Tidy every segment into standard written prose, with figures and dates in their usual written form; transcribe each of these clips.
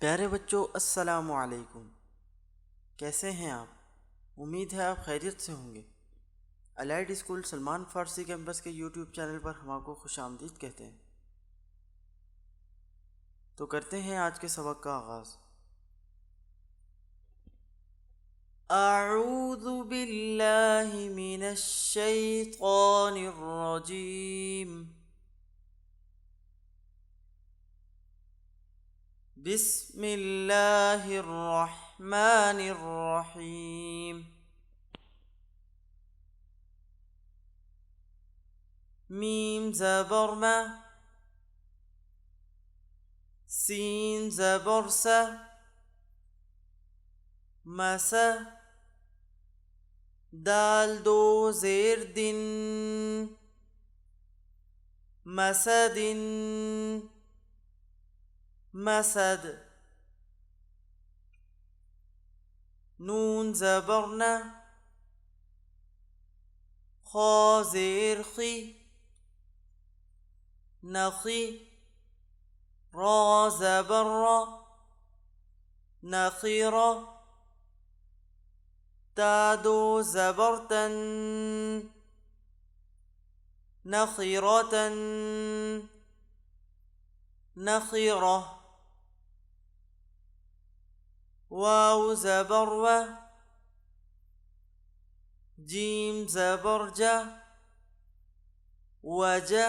प्यारे बच्चों, अस्सलामु अलैकुम। कैसे हैं आप? उम्मीद है आप खैरियत से होंगे। अलाइड स्कूल सलमान फ़ारसी कैंपस के यूट्यूब चैनल पर हम आपको खुशामदीद कहते हैं। तो करते हैं आज के सबक का आगाज़। अऊज़ु बिल्लाहि मिनश शैतानिर रजीम। बिस्मिल्लाहिर रहमानिर रहीम। मीम ज़बर मा, सीन ज़बर सा, मसा, दाल दो ज़ेर दिन, मसदिन, मसद, नून ज़बर न, खा ज़ेर खी, नखी, रा ज़बर रा, नखीरा, ता दो ज़बर तन, नखीरतन, नखीरा, वाव ज़बर व, जीम ज़बर जा, वजा,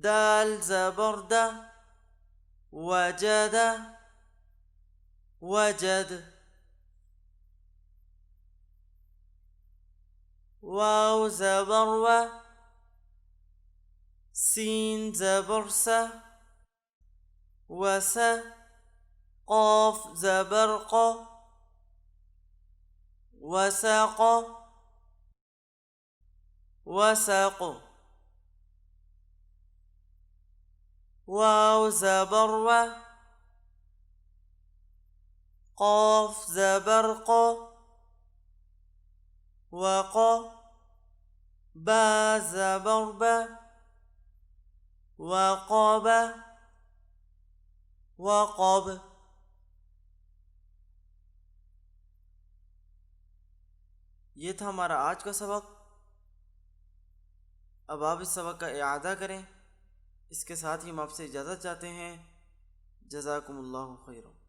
दाल ज़बर दा, वजदा, वजद, वाव ज़बर व, सीन ज़बर सा, वसा, قاف زبرق، وساق، وساق، واو زبر، قاف زبرق، وق، با زبرب، وقب، وقب। ये था हमारा आज का सबक। अब आप इस सबक का इआदा करें। इसके साथ ही हम आपसे इजाज़त चाहते हैं। जज़ाकुमुल्लाहु खैरन।